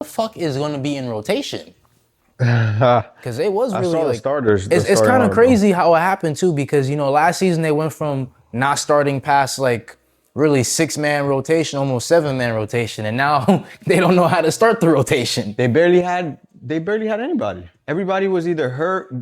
the fuck is going to be in rotation? I Because it was really saw the like starters. it's kind of crazy how it happened too. Because last season they went from not starting past like really 6-man rotation, almost 7-man rotation, and now they don't know how to start the rotation. They barely had anybody. Everybody was either hurt.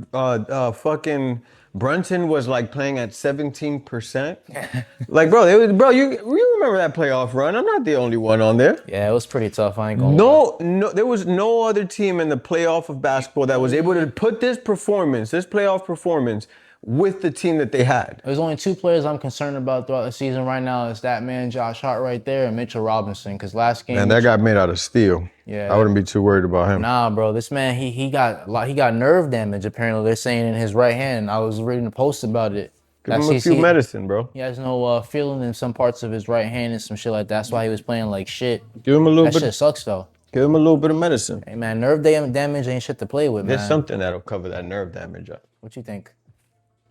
Fucking Brunson was like playing at 17%. Like, you remember that playoff run? I'm not the only one on there. Yeah, it was pretty tough. I ain't gonna lie. No, there was no other team in the playoff of basketball that was able to put this playoff performance, with the team that they had. There's only 2 players I'm concerned about throughout the season right now. It's that man Josh Hart right there and Mitchell Robinson. Because last game, And that got made out of steel. Yeah, I wouldn't be too worried about him. Nah, bro, this man he got nerve damage. Apparently, they're saying in his right hand. I was reading a post about it. Give him a few medicine, bro. He has no feeling in some parts of his right hand and some shit like that. That's why he was playing like shit. Give him a little bit. That shit sucks though. Give him a little bit of medicine. Hey man, nerve damage ain't shit to play with, man. There's something that'll cover that nerve damage up. What you think?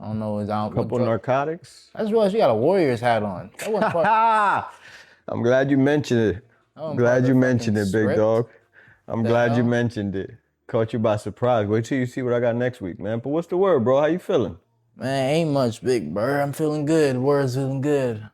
I don't know. Is a couple narcotics? I just realized you got a Warriors hat on. That wasn't part. I'm glad you mentioned it. I'm glad you mentioned it, big dog. I'm glad you mentioned it. Caught you by surprise. Wait till you see what I got next week, man. But what's the word, bro? How you feeling? Man, ain't much, big bro. I'm feeling good. Word's feeling good.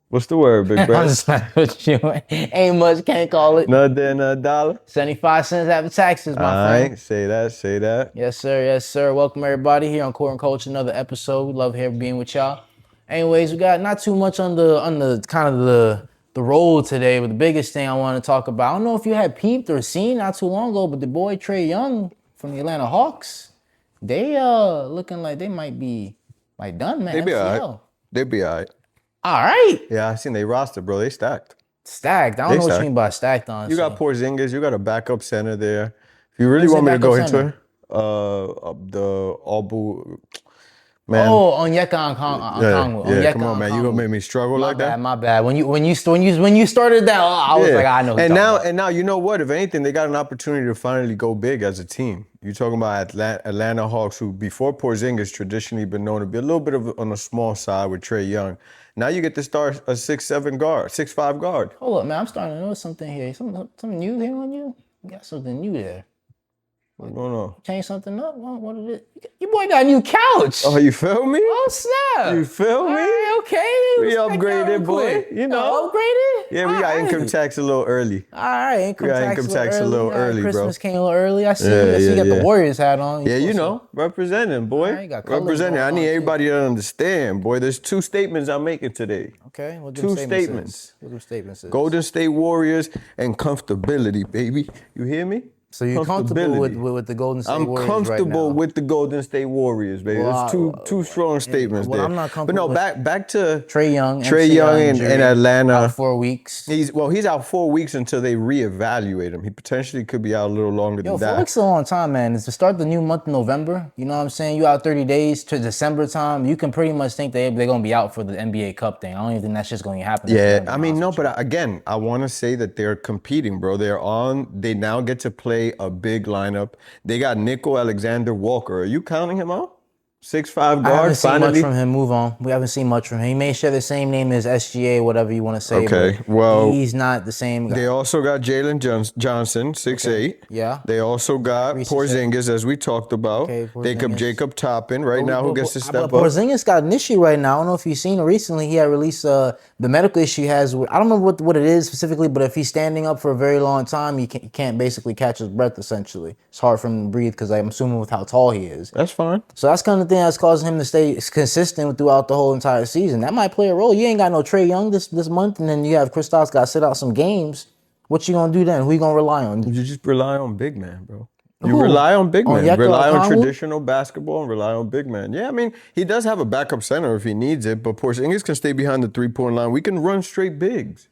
What's the word, big bro? I'm just with you. Ain't much, can't call it. Nothing, $1. 75 cents after taxes, my friend. Say that. Yes, sir. Welcome everybody here on Court and Coach, another episode. We love being with y'all. Anyways, we got not too much on the kind of the road today, but the biggest thing I want to talk about, I don't know if you had peeped or seen not too long ago, but the boy Trae Young from the Atlanta Hawks, they looking like they might be like done, man. They be all right. They be all right. All right. Yeah, I seen they roster, bro. They stacked. Stacked. I don't know what you mean by stacked, honestly. You got Porzingis. You got a backup center there. If you really want me to go into it, the Abu, man. Oh, Onyeka Okongwu. Yeah, come on, man. You gonna make me struggle like that? My bad. When you started that, I was like, I know. And now, you know what? If anything, they got an opportunity to finally go big as a team. You're talking about Atlanta Hawks, who before Porzingis traditionally been known to be a little bit on the small side with Trae Young. Now you get to start a 6'7" guard, 6'5" guard. Hold up, man. I'm starting to notice something here. Something new here on you? You got something new there. What's going on? Change something up? What is it? Your boy got a new couch. Oh, you feel me? Oh, snap. You feel me? Right, okay. We upgraded, boy. You know. Upgraded? Yeah, we got income tax a little early. All right, income tax a little early, bro. Christmas came a little early. I see you got the Warriors hat on. Yeah, you know, representing, boy. Right, representing. I need everybody to understand, boy. There's 2 statements I'm making today. Okay, what 2 statements. What do statements is? Golden State Warriors and comfortability, baby. You hear me? So you're comfortable with the Golden State Warriors right now? I'm comfortable with the Golden State Warriors, baby. There's two strong statements there. I'm not comfortable. But no, back to Trae Young. Trae Young in Atlanta. Out 4 weeks. He's out 4 weeks until they reevaluate him. He potentially could be out a little longer than that. 4 weeks is a long time, man. It's to start the new month of November. You know what I'm saying? You out 30 days to December time. You can pretty much think they're going to be out for the NBA Cup thing. I don't even think that's just going to happen. Yeah, I mean, no, but again, I want to say that they're competing, bro. They now get to play a big lineup. They got Nickel Alexander-Walker. Are you counting him out? 6'5" guard. I haven't seen much from him. Move on. We haven't seen much from him. He may share the same name as SGA, whatever you want to say. Okay, but well, he's not the same guy. They also got Jalen Johnson, 6'8". Okay. Yeah. They also got Porzingis, as we talked about. Okay, they got Jacob Toppin now, who gets to step up. Porzingis got an issue right now. I don't know if you've seen it recently. He had released the medical issue he has. I don't remember what it is specifically, but if he's standing up for a very long time, he can't basically catch his breath, essentially. It's hard for him to breathe because I'm assuming with how tall he is. That's fine. So that's kind of the thing that's causing him to stay consistent throughout the whole entire season. That might play a role. You ain't got no Trae Young this month, and then you have Kristaps got to sit out some games. What you gonna do then? Who you gonna rely on? You just rely on big man, bro. You rely on big man. Rely on traditional basketball and rely on big man. Yeah, I mean, he does have a backup center if he needs it, but Porzingis can stay behind the 3-point line. We can run straight bigs.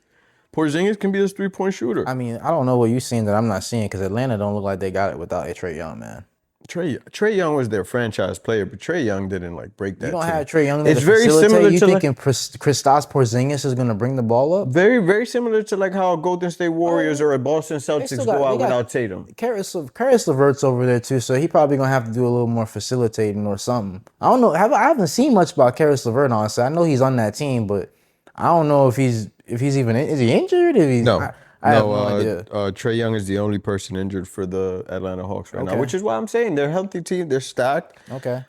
Porzingis can be this 3-point shooter. I mean, I don't know what you're seeing that I'm not seeing because Atlanta don't look like they got it without a Trae Young, man. Trae Young was their franchise player, but Trae Young didn't break that. You don't team. have Trae Young there. It's very similar to. You thinking Kristaps Porzingis is going to bring the ball up? Very, very similar to how Golden State Warriors or a Boston Celtics go out without Tatum. Caris LeVert's over there too, so he probably going to have to do a little more facilitating or something. I don't know. I haven't seen much about Caris LeVert, honestly. I know he's on that team, but I don't know if he's even is he injured? No. I have no idea. Trae Young is the only person injured for the Atlanta Hawks right now, Okay. which is why I'm saying they're a healthy team. They're stacked. Okay.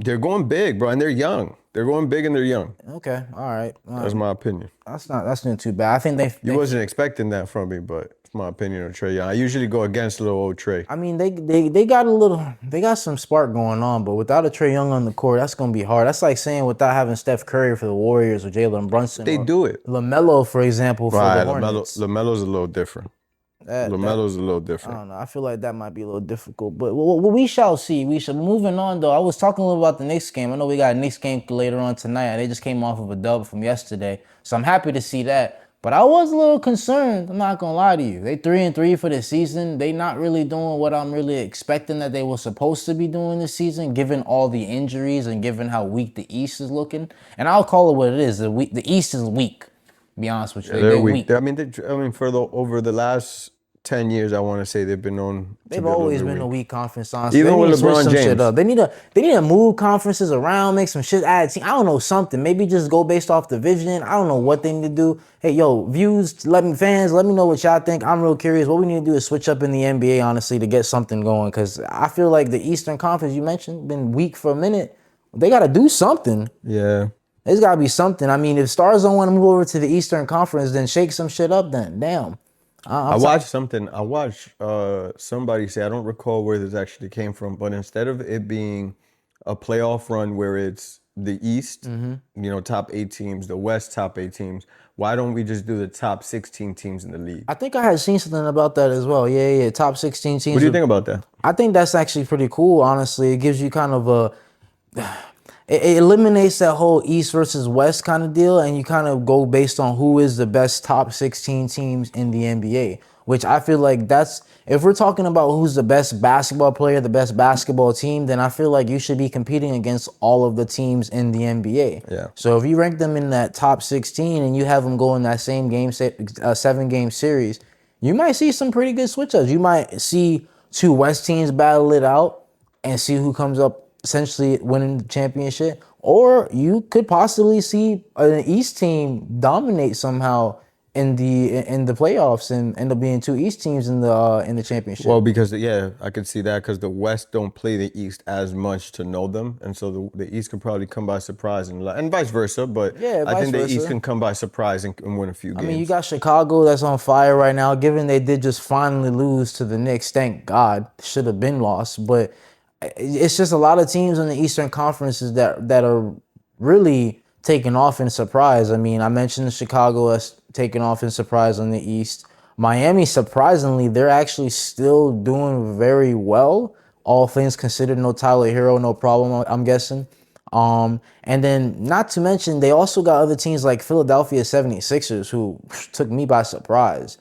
They're going big, bro, and they're young. They're going big and they're young. Okay. All right. That's my opinion. That's not too bad. I think You wasn't expecting that from me, but it's my opinion on Trae Young. I usually go against little old Trae. I mean, they got some spark going on, but without a Trae Young on the court, that's gonna be hard. That's like saying without having Steph Curry for the Warriors or Jalen Brunson. They do it. LaMelo, for example, for the Hornets. LaMelo's a little different. LaMelo's a little different. I don't know. I feel like that might be a little difficult, but we shall see. Moving on though. I was talking a little about the Knicks game. I know we got a Knicks game later on tonight, and they just came off of a dub from yesterday, so I'm happy to see that. But I was a little concerned. I'm not gonna lie to you. They 3-3 for the season. They not really doing what I'm really expecting that they were supposed to be doing this season, given all the injuries and given how weak the East is looking. And I'll call it what it is. The East is weak. To be honest with you, they're weak. Over the last 10 years, I want to say they've been known. They've always been a weak conference, honestly. Even with LeBron James. Shit up. They need to move conferences around, make some shit, add team. I don't know, something. Maybe just go based off division. I don't know what they need to do. Hey, yo, fans, let me know what y'all think. I'm real curious. What we need to do is switch up in the NBA, honestly, to get something going. Because I feel like the Eastern Conference, you mentioned, been weak for a minute. They got to do something. Yeah. There's got to be something. I mean, if Stars don't want to move over to the Eastern Conference, then shake some shit up then. Damn. I watched something. I watched somebody say, I don't recall where this actually came from, but instead of it being a playoff run where it's the East, top 8 teams, the West top 8 teams, why don't we just do the top 16 teams in the league? I think I had seen something about that as well. Yeah, top 16 teams. What do you think about that? I think that's actually pretty cool, honestly. It gives you kind of it eliminates that whole East versus West kind of deal, and you kind of go based on who is the best top 16 teams in the NBA, which I feel like if we're talking about who's the best basketball player, the best basketball team, then I feel like you should be competing against all of the teams in the NBA. Yeah. So if you rank them in that top 16 and you have them go in that same game, 7-game series, you might see some pretty good switch-ups. You might see 2 West teams battle it out and see who comes up essentially winning the championship, or you could possibly see an East team dominate somehow in the playoffs and end up being 2 East teams in the championship. Well, because I could see that because the West don't play the East as much to know them, and so the East can probably come by surprise and vice versa. But I think the East can come by surprise and win a few games. I mean, you got Chicago that's on fire right now. Given they did just finally lose to the Knicks, thank God, should have been lost, but. It's just a lot of teams in the Eastern Conferences that are really taking off in surprise. I mean, I mentioned Chicago as taking off in surprise on the East. Miami, surprisingly, they're actually still doing very well. All things considered, no Tyler Hero, no problem, I'm guessing. And then, not to mention, they also got other teams like Philadelphia 76ers, who took me by surprise.